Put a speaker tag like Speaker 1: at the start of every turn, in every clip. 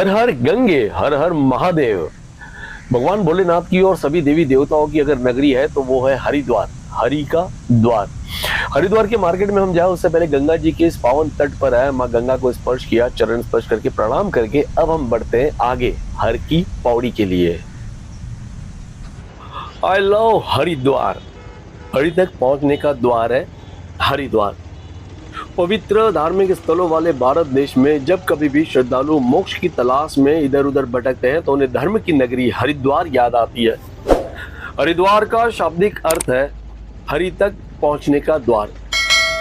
Speaker 1: हर हर गंगे, हर हर महादेव। भगवान भोलेनाथ की और सभी देवी देवताओं की अगर नगरी है तो वो है हरिद्वार, हरि का द्वार। हरिद्वार के मार्केट में हम जाए उससे पहले गंगा जी के इस पावन तट पर आए, माँ गंगा को स्पर्श किया, चरण स्पर्श करके प्रणाम करके अब हम बढ़ते हैं आगे हर की पौड़ी के लिए। I love Haridwar. हरि तक पहुंचने का द्वार है हरिद्वार। पवित्र धार्मिक स्थलों वाले भारत देश में जब कभी भी श्रद्धालु मोक्ष की तलाश में इधर उधर भटकते हैं तो उन्हें धर्म की नगरी हरिद्वार याद आती है। हरिद्वार का शाब्दिक अर्थ है हरि तक पहुंचने का द्वार।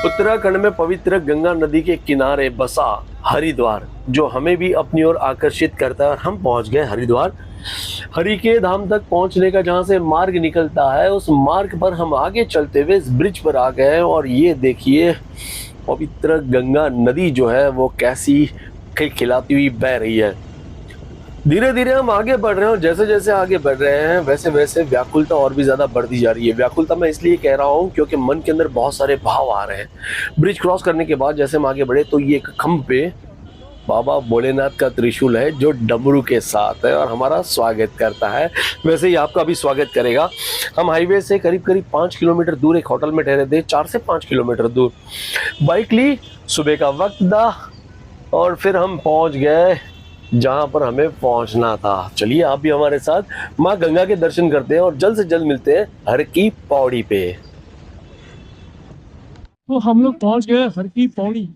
Speaker 1: उत्तराखंड में पवित्र गंगा नदी के किनारे बसा हरिद्वार जो हमें भी अपनी ओर आकर्षित करता है और हम पहुंच गए हरिद्वार। हरि के धाम तक पहुंचने का जहां से मार्ग निकलता है उस मार्ग पर हम आगे चलते हुए इस ब्रिज पर आ गए और ये देखिए पवित्र गंगा नदी जो है वो कैसी खिलखिलाती हुई बह रही है। धीरे धीरे हम आगे बढ़ रहे हैं और जैसे जैसे आगे बढ़ रहे हैं वैसे वैसे व्याकुलता और भी ज्यादा बढ़ती जा रही है। व्याकुलता मैं इसलिए कह रहा हूँ क्योंकि मन के अंदर बहुत सारे भाव आ रहे हैं। ब्रिज क्रॉस करने के बाद जैसे हम आगे बढ़े तो ये एक खंभ पे बाबा भोलेनाथ का त्रिशूल है जो डमरू के साथ है और हमारा स्वागत करता है। वैसे ही आपका भी स्वागत करेगा। हम हाईवे से करीब करीब 5 किलोमीटर दूर एक होटल में ठहरे थे, 4 से 5 किलोमीटर दूर। बाइक ली, सुबह का वक्त था और फिर हम पहुंच गए जहां पर हमें पहुंचना था। चलिए आप भी हमारे साथ माँ गंगा के दर्शन करते हैं और जल्द से जल्द मिलते हैं हर की पौड़ी पे।
Speaker 2: तो हम लोग पहुंच गए हर की पौड़ी,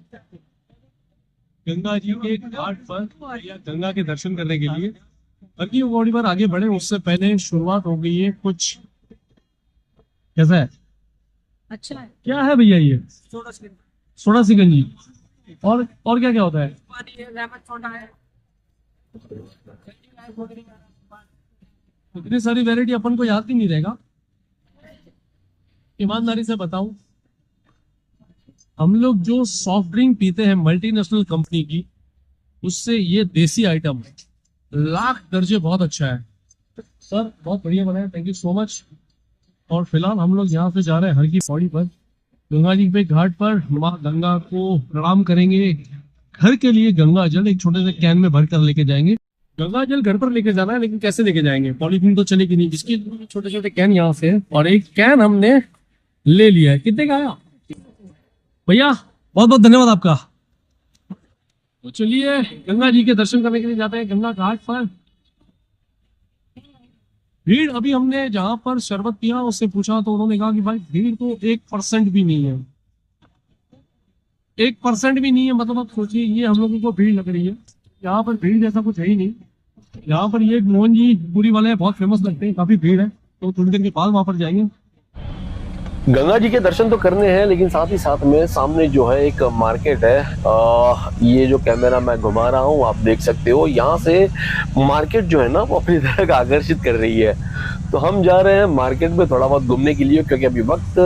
Speaker 2: गंगा जी के घाट पर या गंगा के दर्शन करने के लिए। हर की पौड़ी पर आगे बढ़े उससे पहले शुरुआत हो गई है कुछ। कैसा है?
Speaker 3: अच्छा है।
Speaker 2: क्या है भैया ये? सोडा सिकंजी और क्या क्या होता है? इतनी सारी वैरायटी अपन को याद भी नहीं रहेगा। ईमानदारी से बताऊं, हम लोग जो सॉफ्ट ड्रिंक पीते हैं मल्टीनेशनल कंपनी की, उससे ये देसी आइटम लाख दर्जे बहुत अच्छा है सर, बहुत बढ़िया बनाया, थैंक यू सो मच। और फिलहाल हम लोग यहाँ से जा रहे हैं हर की पौड़ी पर, गंगा जी के घाट पर माँ गंगा को प्रणाम करेंगे। घर के लिए गंगा जल एक छोटे से कैन में भर कर लेके जाएंगे। गंगा जल घर पर लेके जाना है लेकिन कैसे लेके जाएंगे? पॉलीथीन तो चलेगी नहीं, इसके छोटे छोटे कैन यहाँ से है और एक कैन हमने ले लिया है। कितने का आया भैया? बहुत बहुत धन्यवाद आपका। तो चलिए गंगा जी के दर्शन करने के लिए जाते हैं गंगा घाट पर। भीड़ अभी हमने जहां पर शरबत पिया उससे पूछा तो उन्होंने कहा कि भाई भीड़ तो 1% भी नहीं है। 1% भी नहीं है मतलब आप सोचिए ये हम लोगों को भीड़ लग रही है। यहाँ पर भीड़ जैसा कुछ है ही नहीं। यहाँ पर ये मोहन जी पूरी वाले बहुत फेमस लगते हैं, काफी भीड़ है, तो थोड़ी देर के बाद वहां पर जाएंगे।
Speaker 1: गंगा जी के दर्शन तो करने हैं लेकिन साथ ही साथ में सामने जो है एक मार्केट है। ये जो कैमरा मैं घुमा रहा हूँ आप देख सकते हो, यहाँ से मार्केट जो है ना वो अपनी तरह आकर्षित कर रही है। तो हम जा रहे हैं मार्केट में थोड़ा बहुत घूमने के लिए क्योंकि अभी वक्त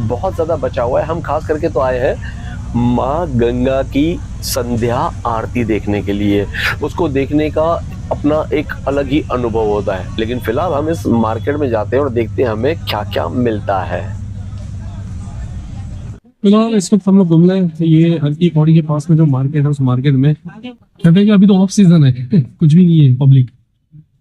Speaker 1: बहुत ज़्यादा बचा हुआ है। हम खास करके तो आए हैं माँ गंगा की संध्या आरती देखने के लिए। उसको देखने का अपना एक अलग ही अनुभव होता है। लेकिन फिलहाल हम इस मार्केट में जाते हैं और देखते हैं हमें क्या क्या मिलता है।
Speaker 2: फिलहाल इस वक्त हम लोग घूम रहे हैं ये हर की पौड़ी के पास में जो मार्केट है उस मार्केट में। कहते हैं कि अभी तो ऑफ सीजन है कुछ भी नहीं है पब्लिक।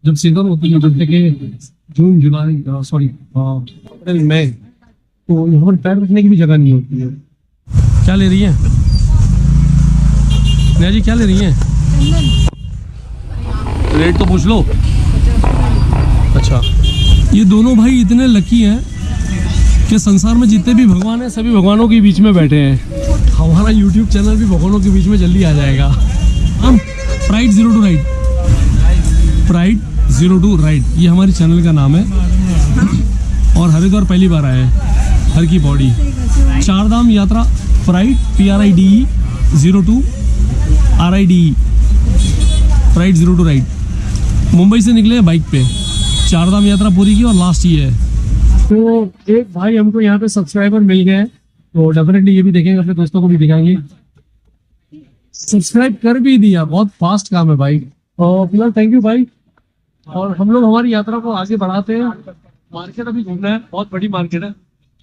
Speaker 2: जब सीजन होती है जैसे कि जून जुलाई सॉरी अप्रैल मई तो यहाँ पर पैर रखने की भी जगह नहीं होती है। क्या ले रही है नया जी, क्या ले रही है? रेट तो पूछ लो। अच्छा, ये दोनों भाई इतने लकी हैं कि संसार में जितने भी भगवान हैं सभी भगवानों के बीच में बैठे हैं। हमारा YouTube चैनल भी भगवानों के बीच में जल्दी आ जाएगा। हम प्राइड 02 राइड, प्राइड 02 राइड ये हमारे चैनल का नाम है। और हरिद्वार पहली बार आए हैं हर की पौड़ी। चारधाम यात्रा pride PRIDE 02 RIDE pride 02 ride. Mumbai से निकले हैं बाइक पे, चारधाम यात्रा पूरी की और लास्ट ये है। तो एक भाई हमको यहाँ पे सब्सक्राइबर मिल गए तो डेफिनेटली ये भी देखेंगे, अपने दोस्तों को भी दिखाएंगे। सब्सक्राइब कर भी दिया, बहुत फास्ट काम है भाई। और फिलहाल थैंक यू भाई। और हम लोग हमारी यात्रा को आगे बढ़ाते हैं। मार्केट अभी घूमना है, बहुत बड़ी मार्केट है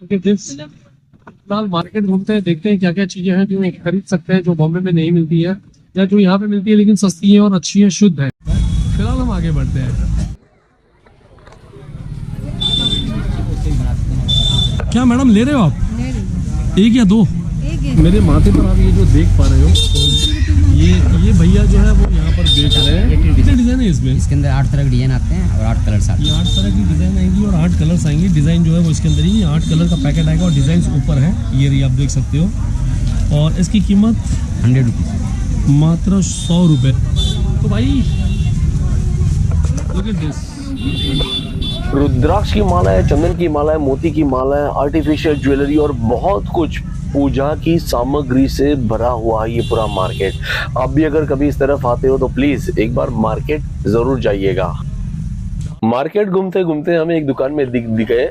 Speaker 2: क्योंकि फिलहाल मार्केट घूमते हैं, देखते हैं क्या क्या चीजें हैं जो खरीद सकते हैं जो बॉम्बे में नहीं मिलती है। या जो यहाँ पे मिलती है लेकिन सस्ती है और अच्छी है, शुद्ध है। फिलहाल हम आगे बढ़ते हैं। क्या मैडम ले रहे हो आप? एक या दो? मेरे माथे पर आप ये जो देख पा रहे हो, तो ये भैया जो है वो यहाँ पर बेच रहे हैं। कितने डिजाइन है इसमें?
Speaker 3: इसके अंदर 8 तरह के डिजाइन आते हैं और 8 कलर्स आते हैं।
Speaker 2: ये 8 तरह की डिजाइन आएंगी और 8 कलर्स आएंगे। डिजाइन जो है वो इसके अंदर ही 8 कलर का पैकेट आएगा और डिजाइन ऊपर है, ये रही आप देख सकते हो। और इसकी कीमत
Speaker 3: 100 रुपीज़,
Speaker 2: मात्र 100 रुपये। तो भाई लुक एट दिस,
Speaker 1: रुद्राक्ष की माला है, चंदन की माला है, मोती की माला है, आर्टिफिशियल ज्वेलरी और बहुत कुछ पूजा की सामग्री से भरा हुआ है ये पूरा मार्केट। आप भी अगर कभी इस तरफ आते हो तो प्लीज एक बार मार्केट जरूर जाइएगा। मार्केट घूमते घूमते हमें एक दुकान में दिख गए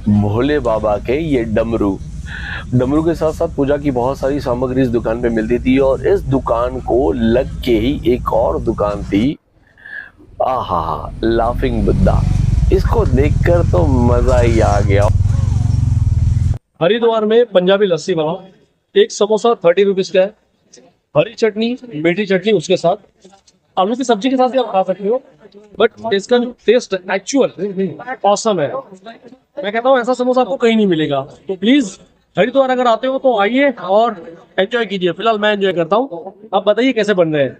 Speaker 1: भोले बाबा के ये डमरू के साथ साथ पूजा की बहुत सारी सामग्री इस दुकान पे मिलती थी। और इस दुकान को लग के ही एक और दुकान थी, आहा, लाफिंग बुद्धा। इसको देखकर तो मजा ही आ गया।
Speaker 2: हरिद्वार में पंजाबी लस्सी वाला एक समोसा 30 रुपीज का है, हरी चटनी, मीठी चटनी, उसके साथ आलू की सब्जी के साथ भी आप खा सकते हो। बट इसका जो टेस्ट एक्चुअल ऑसम है। मैं कहता हूँ ऐसा समोसा आपको कहीं नहीं मिलेगा। तो प्लीज हरिद्वार अगर आते हो तो आइए और एंजॉय कीजिए। फिलहाल मैं एंजॉय करता हूँ, आप बताइए कैसे बन रहे हैं।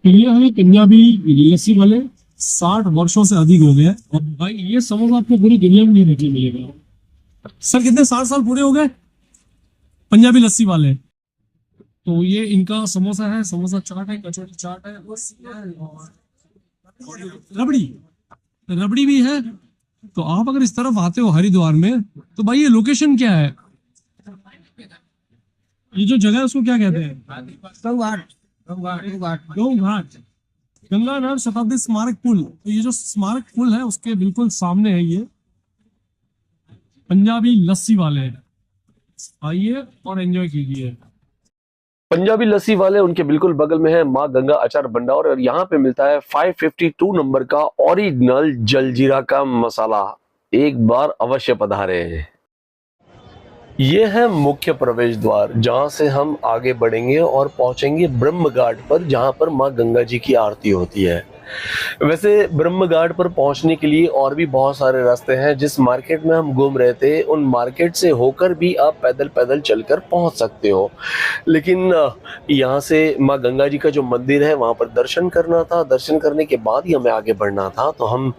Speaker 2: ये है पंजाबी लस्सी वाले, 60 वर्षों से अधिक हो गए। और भाई ये समोसा आपको पूरी दुनिया में नहीं देखने मिलेगा। सर कितने 60 साल पूरे हो गए पंजाबी लस्सी वाले। तो ये इनका समोसा है, समोसा चाट है, कचौड़ी चाट है, लस्सी है और रबड़ी भी है। तो आप अगर इस तरफ आते हो हरिद्वार में तो भाई ये लोकेशन क्या है, ये जो जगह है उसको क्या कहते हैं? गौघाट, गंगानगर शताब्दी स्मारक पुल। तो ये जो स्मारक पुल है उसके बिल्कुल सामने है ये पंजाबी लस्सी वाले। आइए और एंजॉय कीजिए।
Speaker 1: पंजाबी लस्सी वाले उनके बिल्कुल बगल में है माँ गंगा अचार भंडार और यहाँ पे मिलता है 552 नंबर का ओरिजिनल जलजीरा का मसाला। एक बार अवश्य पधारें। ये है मुख्य प्रवेश द्वार जहाँ से हम आगे बढ़ेंगे और पहुंचेंगे ब्रह्म घाट पर, जहाँ पर माँ गंगा जी की आरती होती है। वैसे ब्रह्म घाट पर पहुंचने के लिए और भी बहुत सारे रास्ते हैं। जिस मार्केट में हम घूम रहे थे उन मार्केट से होकर भी आप पैदल पैदल चलकर पहुंच सकते हो, लेकिन यहाँ से माँ गंगा जी का जो मंदिर है वहाँ पर दर्शन करना था। दर्शन करने के बाद ही हमें आगे बढ़ना था। तो हम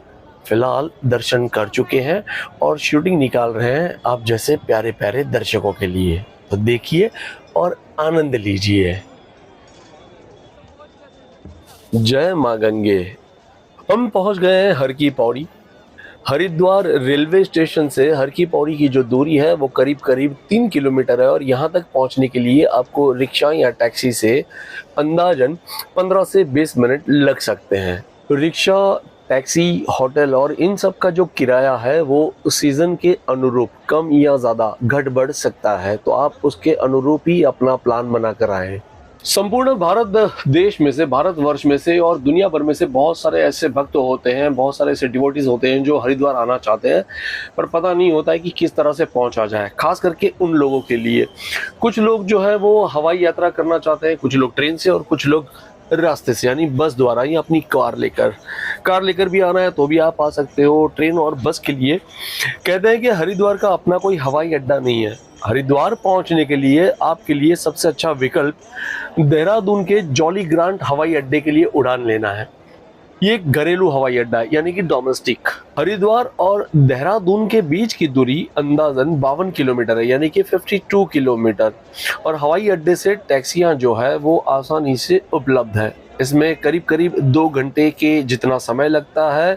Speaker 1: फिलहाल दर्शन कर चुके हैं और शूटिंग निकाल रहे हैं आप जैसे प्यारे प्यारे दर्शकों के लिए। तो देखिए और आनंद लीजिए। जय माँ गंगे। हम पहुंच गए हैं हर की पौड़ी। हरिद्वार रेलवे स्टेशन से हर की पौड़ी की जो दूरी है वो करीब करीब 3 किलोमीटर है और यहाँ तक पहुँचने के लिए आपको रिक्शा या टैक्सी से अंदाजन 15 से 20 मिनट लग सकते हैं। रिक्शा, टैक्सी, होटल और इन सब का जो किराया है वो सीज़न के अनुरूप कम या ज़्यादा घट बढ़ सकता है। तो आप उसके अनुरूप ही अपना प्लान बना कर आएँ। संपूर्ण भारत देश में से, भारतवर्ष में से और दुनिया भर में से बहुत सारे ऐसे भक्त होते हैं, बहुत सारे ऐसे डिवोटीज होते हैं जो हरिद्वार आना चाहते हैं पर पता नहीं होता है कि किस तरह से पहुंचा जाए। खास करके उन लोगों के लिए, कुछ लोग जो है वो हवाई यात्रा करना चाहते हैं, कुछ लोग ट्रेन से और कुछ लोग रास्ते से यानी बस द्वारा या अपनी कार लेकर भी आना है तो भी आप आ सकते हो। ट्रेन और बस के लिए कहते हैं कि हरिद्वार का अपना कोई हवाई अड्डा नहीं है। हरिद्वार पहुंचने के लिए आपके लिए सबसे अच्छा विकल्प देहरादून के जॉली ग्रांट हवाई अड्डे के लिए उड़ान लेना है। ये एक घरेलू हवाई अड्डा है यानी कि डोमेस्टिक। हरिद्वार और देहरादून के बीच की दूरी अंदाजन 52 किलोमीटर है यानी कि 52 किलोमीटर और हवाई अड्डे से टैक्सियां जो है वो आसानी से उपलब्ध है। इसमें करीब करीब 2 घंटे के जितना समय लगता है।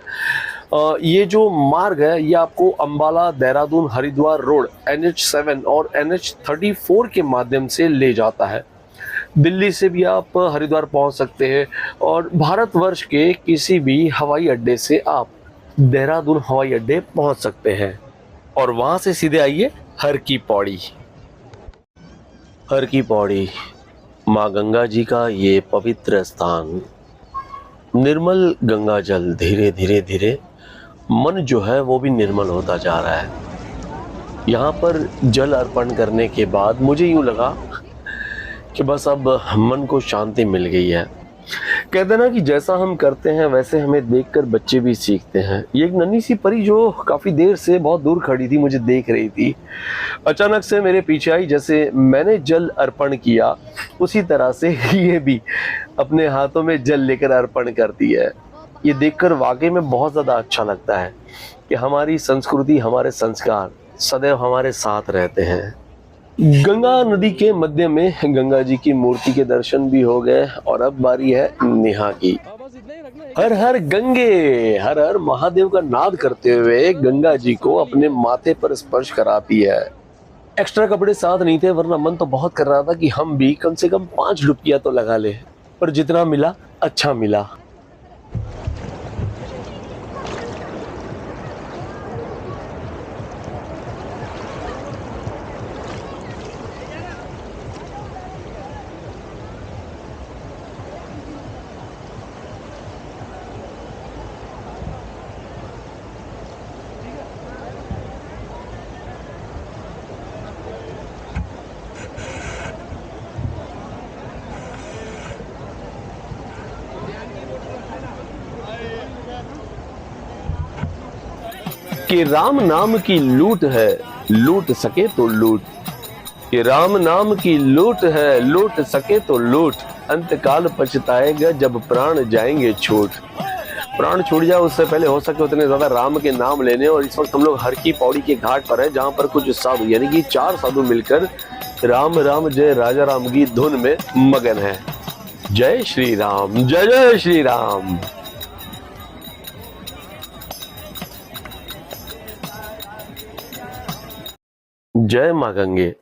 Speaker 1: ये जो मार्ग है ये आपको अंबाला देहरादून हरिद्वार रोड NH7 और NH34 के माध्यम से ले जाता है। दिल्ली से भी आप हरिद्वार पहुंच सकते हैं और भारतवर्ष के किसी भी हवाई अड्डे से आप देहरादून हवाई अड्डे पहुंच सकते हैं और वहां से सीधे आइए हर की पौड़ी। हर की पौड़ी माँ गंगा जी का ये पवित्र स्थान। निर्मल गंगा जल, धीरे धीरे धीरे मन जो है वो भी निर्मल होता जा रहा है। यहाँ पर जल अर्पण करने के बाद मुझे यूँ लगा कि बस अब मन को शांति मिल गई है। कहते हैं ना कि जैसा हम करते हैं वैसे हमें देखकर बच्चे भी सीखते हैं। ये एक नन्ही सी परी जो काफी देर से बहुत दूर खड़ी थी, मुझे देख रही थी, अचानक से मेरे पीछे आई। जैसे मैंने जल अर्पण किया उसी तरह से ये भी अपने हाथों में जल लेकर अर्पण करती है। ये देखकर वाकई में बहुत ज़्यादा अच्छा लगता है कि हमारी संस्कृति, हमारे संस्कार सदैव हमारे साथ रहते हैं। गंगा नदी के मध्य में गंगा जी की मूर्ति के दर्शन भी हो गए और अब बारी है नेहा की। हर हर गंगे, हर हर महादेव का नाद करते हुए गंगा जी को अपने माथे पर स्पर्श कराती है। एक्स्ट्रा कपड़े साथ नहीं थे वरना मन तो बहुत कर रहा था कि हम भी कम से कम 5 डुबकियां तो लगा ले, पर जितना मिला अच्छा मिला। कि राम नाम की लूट है, लूट सके तो लूट। कि राम नाम की लूट है, लूट सके तो लूट। अंतकाल पछताएगा जब प्राण जाएंगे छूट। प्राण छूट जाए उससे पहले हो सके उतने ज्यादा राम के नाम लेने। और इस वक्त हम लोग हर की पौड़ी के घाट पर है, जहां पर कुछ साधु यानी कि 4 साधु मिलकर राम राम जय राजा राम की धुन में मगन है। जय श्री राम, जय जय श्री राम। जय मां गंगे।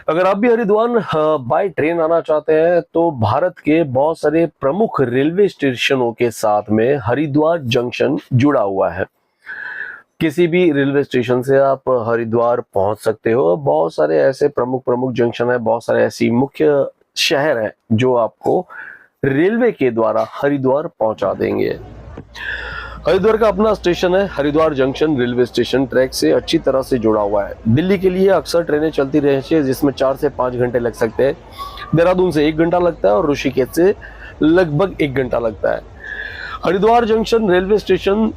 Speaker 1: अगर आप भी हरिद्वार बाय ट्रेन आना चाहते हैं तो भारत के बहुत सारे प्रमुख रेलवे स्टेशनों के साथ में हरिद्वार जंक्शन जुड़ा हुआ है। किसी भी रेलवे स्टेशन से आप हरिद्वार पहुंच सकते हो। बहुत सारे ऐसे प्रमुख जंक्शन है, बहुत सारे ऐसी मुख्य शहर है जो आपको रेलवे के द्वारा हरिद्वार पहुंचा देंगे। हरिद्वार का अपना स्टेशन है। Haridwar junction railway station track से अच्छी तरह से जुड़ा हुआ है। दिल्ली के लिए अक्सर ट्रेनें चलती रहती है जिसमें 4 से 5 घंटे लग सकते हैं। देहरादून से 1 घंटा लगता है और ऋषिकेश से लगभग 1 घंटा लगता है। हरिद्वार जंक्शन रेलवे स्टेशन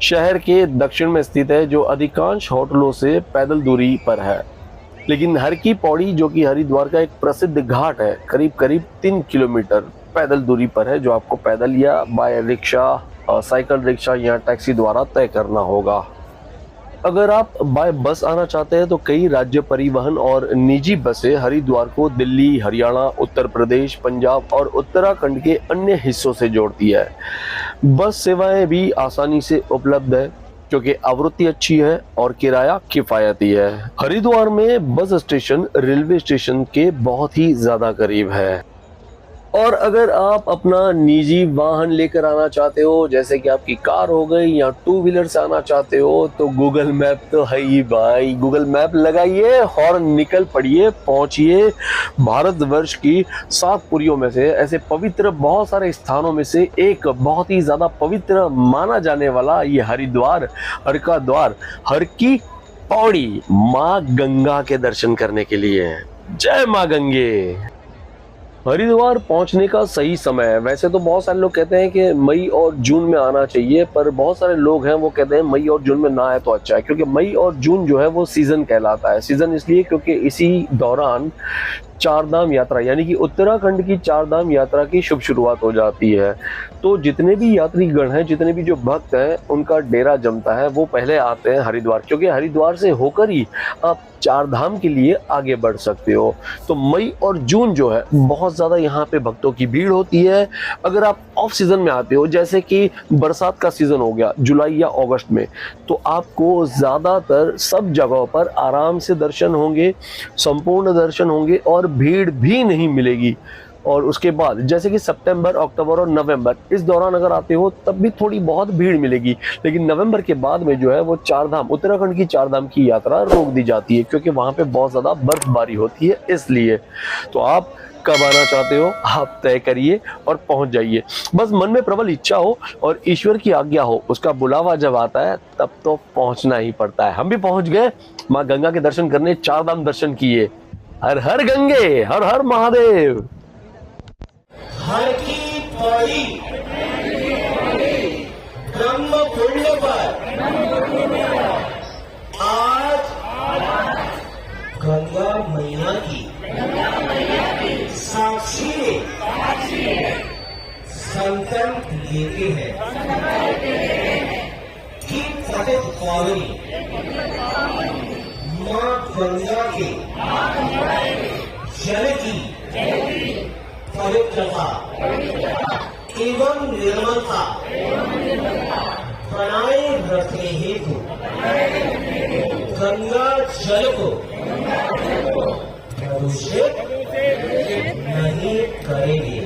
Speaker 1: शहर के दक्षिण में स्थित है, जो अधिकांश होटलों से पैदल दूरी पर है। लेकिन हर की पौड़ी जो कि हरिद्वार का एक प्रसिद्ध घाट है, करीब 3 किलोमीटर पैदल दूरी पर है, जो आपको पैदल या बाय रिक्शा, साइकिल रिक्शा या टैक्सी द्वारा तय करना होगा। अगर आप बाय बस आना चाहते हैं तो कई राज्य परिवहन और निजी बसें हरिद्वार को दिल्ली, हरियाणा, उत्तर प्रदेश, पंजाब और उत्तराखंड के अन्य हिस्सों से जोड़ती है। बस सेवाएं भी आसानी से उपलब्ध है क्योंकि आवृत्ति अच्छी है और किराया किफायती है। हरिद्वार में बस स्टेशन रेलवे स्टेशन के बहुत ही ज्यादा करीब है। और अगर आप अपना निजी वाहन लेकर आना चाहते हो, जैसे कि आपकी कार हो गई या 2 व्हीलर से आना चाहते हो, तो गूगल मैप तो है ही भाई। गूगल मैप लगाइए और निकल पड़िए, पहुंचिए भारतवर्ष की 7 पुरियों में से, ऐसे पवित्र बहुत सारे स्थानों में से एक बहुत ही ज्यादा पवित्र माना जाने वाला ये हरिद्वार, हर का द्वार, हर की पौड़ी माँ गंगा के दर्शन करने के लिए। जय माँ गंगे। हरिद्वार पहुंचने का सही समय है। वैसे तो बहुत सारे लोग कहते हैं कि मई और जून में आना चाहिए, पर बहुत सारे लोग हैं वो कहते हैं मई और जून में ना आए तो अच्छा है, क्योंकि मई और जून जो है वो सीजन कहलाता है। सीजन इसलिए क्योंकि इसी दौरान 4 धाम यात्रा यानी कि उत्तराखंड की 4 धाम यात्रा की शुभ शुरुआत हो जाती है। तो जितने भी यात्रीगण हैं, जितने भी जो भक्त हैं, उनका डेरा जमता है, वो पहले आते हैं हरिद्वार, क्योंकि हरिद्वार से होकर ही आप 4 धाम के लिए आगे बढ़ सकते हो। तो मई और जून जो है बहुत ज़्यादा यहाँ पे भक्तों की भीड़ होती है। अगर आप ऑफ सीजन में आते हो, जैसे कि बरसात का सीजन हो गया जुलाई या अगस्त में, तो आपको ज़्यादातर सब जगहों पर आराम से दर्शन होंगे, संपूर्ण दर्शन होंगे और भीड़ भी नहीं मिलेगी। और उसके बाद जैसे कि सितंबर, अक्टूबर और नवंबर, इस दौरान अगर आते हो तब भी थोड़ी बहुत भीड़ मिलेगी। लेकिन नवंबर के बाद में जो है वो 4 धाम, उत्तराखंड की 4 धाम की यात्रा रोक दी जाती है, क्योंकि वहाँ पे बहुत ज़्यादा बर्फबारी होती है। इसलिए तो आप कब आना चाहते हो आप तय करिए और पहुँच जाइए। बस मन में प्रबल इच्छा हो और ईश्वर की आज्ञा हो, उसका बुलावा जब आता है तब तो पहुँचना ही पड़ता है। हम भी पहुँच गए माँ गंगा के दर्शन करने, 4 धाम दर्शन किए। हर हर गंगे, हर हर महादेव।
Speaker 4: हर की पौड़ी ब्रह्म कुंड पर आज गंगा मैया की साक्षी संकल्प लेते हैं कि पतित पावनी मां गंगा के जल की पवित्रता एवं निर्मलता बनाए रखने हेतु गंगा जल को प्रदूषित नहीं करेंगे।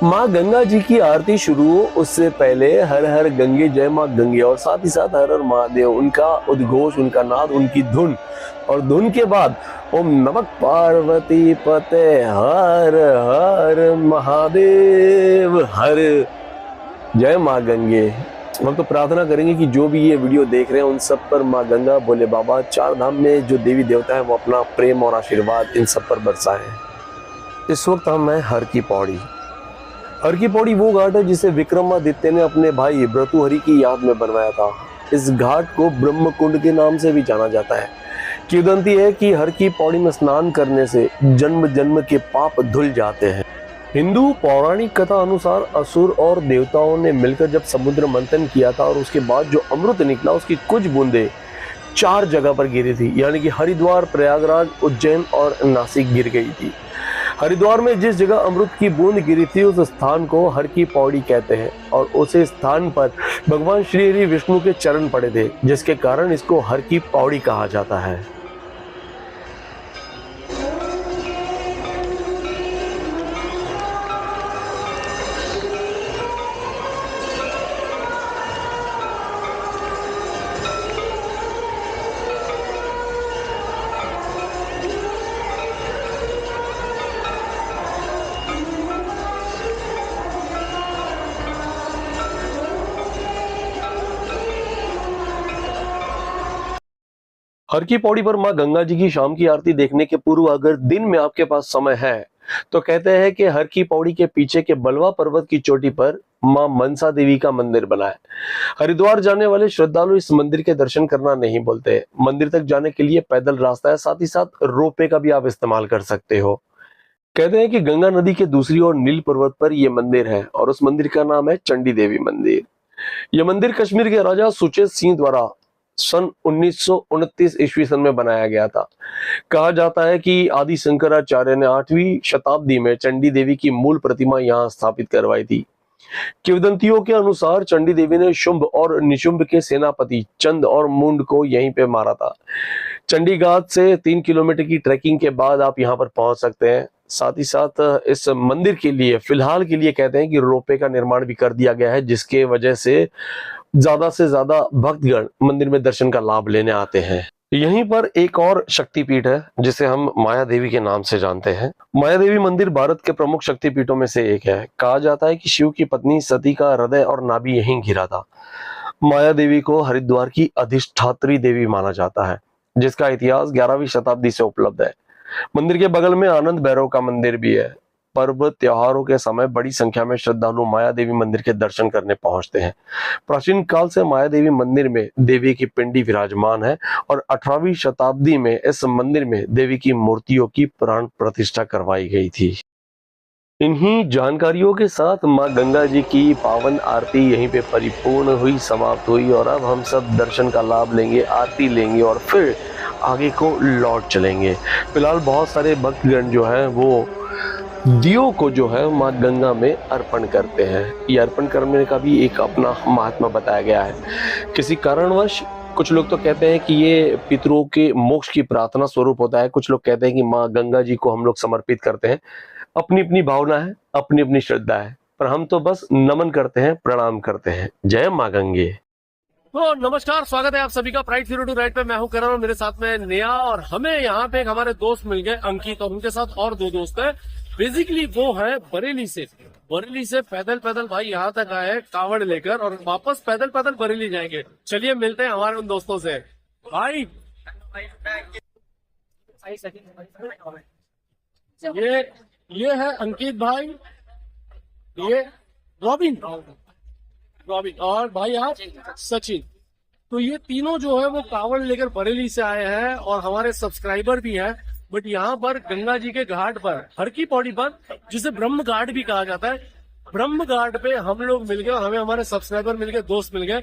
Speaker 1: माँ गंगा जी की आरती शुरू हो उससे पहले हर हर गंगे, जय माँ गंगे और साथ ही साथ हर हर महादेव, उनका उद्घोष, उनका नाद, उनकी धुन और धुन के बाद ओम नमः पार्वती पते हर हर महादेव, हर जय माँ गंगे। हम तो प्रार्थना करेंगे कि जो भी ये वीडियो देख रहे हैं उन सब पर माँ गंगा, भोले बाबा, चार धाम में जो देवी देवता है वो अपना प्रेम और आशीर्वाद इन सब पर बरसाएं। इस वक्त हम हैं हर की पौड़ी। हर की पौड़ी वो घाट है जिसे विक्रमादित्य ने अपने भाई भृतुहरि की याद में बनवाया था। इस घाट को ब्रह्म कुंड के नाम से भी जाना जाता है। किंवदंती है कि हर की पौड़ी में स्नान करने से जन्म जन्म के पाप धुल जाते हैं। हिंदू पौराणिक कथा अनुसार असुर और देवताओं ने मिलकर जब समुद्र मंथन किया था और उसके बाद जो अमृत निकला उसकी कुछ बूंदे 4 जगह पर गिरी थी, यानी कि हरिद्वार, प्रयागराज, उज्जैन और नासिक गिर गई थी। हरिद्वार में जिस जगह अमृत की बूंद गिरी थी उस स्थान को हर की पौड़ी कहते हैं और उसी स्थान पर भगवान श्री हरि विष्णु के चरण पड़े थे, जिसके कारण इसको हर की पौड़ी कहा जाता है। हर की पौड़ी पर मां गंगा जी की शाम की आरती देखने के पूर्व अगर दिन में आपके पास समय है तो कहते हैं कि हर की पौड़ी के पीछे के बलवा पर्वत की चोटी पर मां मनसा देवी का मंदिर बना है। हरिद्वार जाने वाले श्रद्धालु इस मंदिर के दर्शन करना नहीं भूलते। मंदिर तक जाने के लिए पैदल रास्ता है, साथ ही साथ रोपवे का भी आप इस्तेमाल कर सकते हो। कहते हैं कि गंगा नदी के दूसरी ओर नील पर्वत पर यह मंदिर है और उस मंदिर का नाम है चंडी देवी मंदिर। यह मंदिर कश्मीर के राजा सुचेत सिंह द्वारा सन 1929 ईस्वी सन में बनाया गया था। कहा जाता है कि आदि शंकराचार्य ने 8वीं शताब्दी में चंडी देवी की मूल प्रतिमा यहां स्थापित करवाई थी। किंवदंतियों के अनुसार चंडी देवी ने शुंभ और निशुंभ के सेनापति चंद और मुंड को यहीं पे मारा था। चंडी घाट से 3 किलोमीटर की ट्रैकिंग के बाद आप यहां पर पहुंच सकते हैं। साथ ही साथ इस मंदिर के लिए फिलहाल के लिए कहते हैं कि रोपवे का निर्माण भी कर दिया गया है, जिसके वजह से ज्यादा भक्तगण मंदिर में दर्शन का लाभ लेने आते हैं। यहीं पर एक और शक्तिपीठ है जिसे हम माया देवी के नाम से जानते हैं। माया देवी मंदिर भारत के प्रमुख शक्तिपीठों में से एक है। कहा जाता है कि शिव की पत्नी सती का हृदय और नाभि यहीं गिरा था। माया देवी को हरिद्वार की अधिष्ठात्री देवी माना जाता है, जिसका इतिहास 11वीं शताब्दी से उपलब्ध है। मंदिर के बगल में आनंद भैरव का मंदिर भी है। पर्व त्योहारों के समय बड़ी संख्या में श्रद्धालु माया देवी मंदिर के दर्शन करने पहुंचते हैं। प्राचीन काल से माया देवी मंदिर में देवी की पिंडी विराजमान है और 18वीं शताब्दी में इस मंदिर में देवी की मूर्तियों की प्राण प्रतिष्ठा करवाई गई थी। इन्हीं जानकारियों के साथ मां गंगा जी की पावन आरती यहीं पे परिपूर्ण हुई, समाप्त हुई और अब हम सब दर्शन का लाभ लेंगे, आरती लेंगे और फिर आगे को लौट चलेंगे। फिलहाल बहुत सारे भक्तगण जो हैं वो दियों को जो है मां गंगा में अर्पण करते हैं। ये अर्पण करने का भी एक अपना महात्मा बताया गया है। किसी कारणवश कुछ लोग तो कहते हैं कि ये पितरों के मोक्ष की प्रार्थना स्वरूप होता है, कुछ लोग कहते हैं कि मां गंगा जी को हम लोग समर्पित करते हैं। अपनी अपनी भावना है, अपनी अपनी श्रद्धा है, पर हम तो बस नमन करते हैं, प्रणाम करते हैं। जय मां गंगे।
Speaker 2: तो नमस्कार, स्वागत है आप सभी का प्राइड 02 राइड पे। मैं हूं करण और मेरे साथ में नेहा, और हमें यहाँ पे एक हमारे दोस्त मिल गए अंकित, और उनके साथ और दो दोस्त हैं। बेसिकली वो है बरेली से पैदल भाई यहाँ तक आए कावड़ लेकर, और वापस पैदल बरेली जाएंगे। चलिए मिलते हैं हमारे उन दोस्तों से। भाई ये है अंकित भाई, ये रॉबिन और भाई आप सचिन। तो ये तीनों जो है वो कावड़ लेकर बरेली से आए हैं और हमारे सब्सक्राइबर भी हैं। बट यहाँ पर गंगा जी के घाट पर, हर की पौड़ी पर, जिसे ब्रह्म घाट भी कहा जाता है, ब्रह्म घाट पे हम लोग मिल गए, हमें हमारे सब्सक्राइबर मिल गए, दोस्त मिल गए।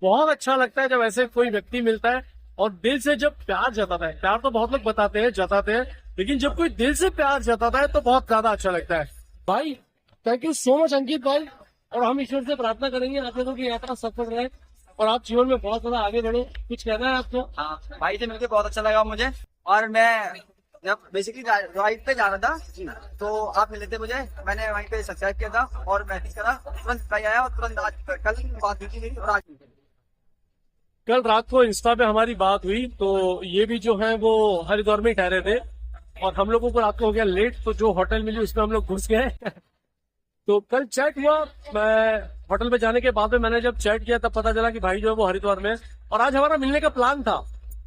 Speaker 2: बहुत अच्छा लगता है जब ऐसे कोई व्यक्ति मिलता है और दिल से जब प्यार जताता है। प्यार तो बहुत लोग जताते हैं, लेकिन जब कोई दिल से प्यार जताता है तो बहुत ज्यादा अच्छा लगता है। भाई थैंक यू सो मच अंकित भाई, और हम ईश्वर से प्रार्थना करेंगे आप लोगों की यात्रा सफल रहे और आप जीवन में बहुत ज्यादा आगे बढ़ो। कुछ कहना है आपको?
Speaker 5: हाँ, भाई से मिलकर बहुत अच्छा लगा मुझे। और मैं जब बेसिकली ड्राइव पे जा रहा था तो आप मिले थे मुझे, मैंने वहीं पे सब्सक्राइब किया था और मैसेज करा, तुरंत रिप्लाई आया और तुरंत आज कल बात हुई थी मेरी और आज
Speaker 2: कल रात को इंस्टा पे हमारी बात हुई। तो ये भी जो है वो हरिद्वार में ही ठहरे थे और हम लोगों को रात को हो गया लेट, तो जो होटल मिली उसमें हम लोग घुस गए। तो कल चैट हुआ, मैं होटल पे जाने के बाद में मैंने जब चैट किया तब पता चला कि भाई जो है वो हरिद्वार में, और आज हमारा मिलने का प्लान था,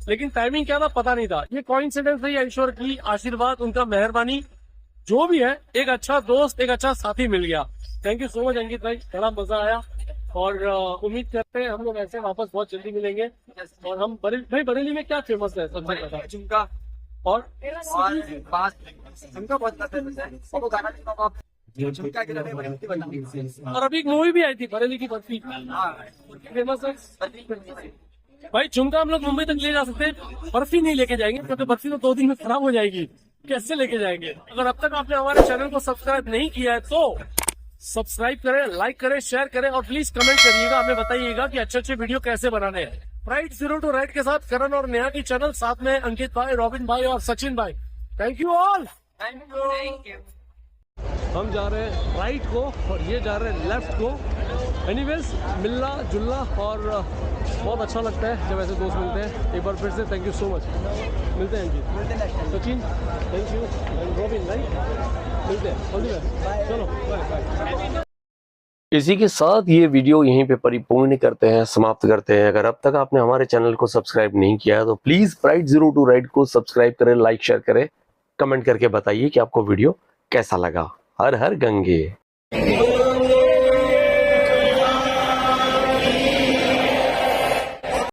Speaker 2: लेकिन टाइमिंग क्या था पता नहीं था। ये कोइंसिडेंस है, ईश्वर की आशीर्वाद, उनका मेहरबानी, जो भी है। एक अच्छा दोस्त, एक अच्छा साथी मिल गया। थैंक यू सो मच अंकित भाई, बड़ा मजा आया और उम्मीद करते हैं हम लोग ऐसे वापस बहुत जल्दी मिलेंगे। और हम बरेली में क्या फेमस है सबसे ज्यादा?
Speaker 5: झुमका
Speaker 2: और
Speaker 5: बात झुमका बहुत फेमस है, वो गाना आप झुमका के लिए बना।
Speaker 2: और अभी एक मूवी भी आई थी बरेली की बर्फी, फेमस है भाई। झुमका हम लोग मुंबई तक ले जा सकते हैं, बर्फी नहीं लेके जाएंगे क्योंकि बर्फी तो 2 दिन में खराब हो जाएगी। कैसे लेके जाएंगे? अगर अब तक आपने हमारे चैनल को सब्सक्राइब नहीं किया है तो सब्सक्राइब करें, लाइक करें, शेयर करें और प्लीज कमेंट करिएगा, हमें बताइएगा कि अच्छे वीडियो कैसे बनाने हैं। प्राइड 02 राइड के साथ करण और नेहा की चैनल, साथ में अंकित भाई, रॉबिन भाई और सचिन भाई। Thank you all.
Speaker 5: Thank you.
Speaker 2: हम जा रहे हैं राइट को और ये जा रहे हैं लेफ्ट को। एनीवेज मिलना जुलना और बहुत अच्छा लगता है जब ऐसे दोस्त मिलते हैं। एक बार फिर से थैंक यू सो मच। मिलते हैं Ankit, Sachin, thank you, and Robin भाई, मिलते हैं। चलो बाय।
Speaker 1: इसी के साथ ये वीडियो यहीं पे परिपूर्ण करते हैं, समाप्त करते हैं। अगर अब तक आपने हमारे चैनल को सब्सक्राइब नहीं किया तो प्लीज प्राइड 02 राइड को सब्सक्राइब करें, लाइक शेयर करें, कमेंट करके बताइए कि आपको वीडियो कैसा लगा। हर हर गंगे।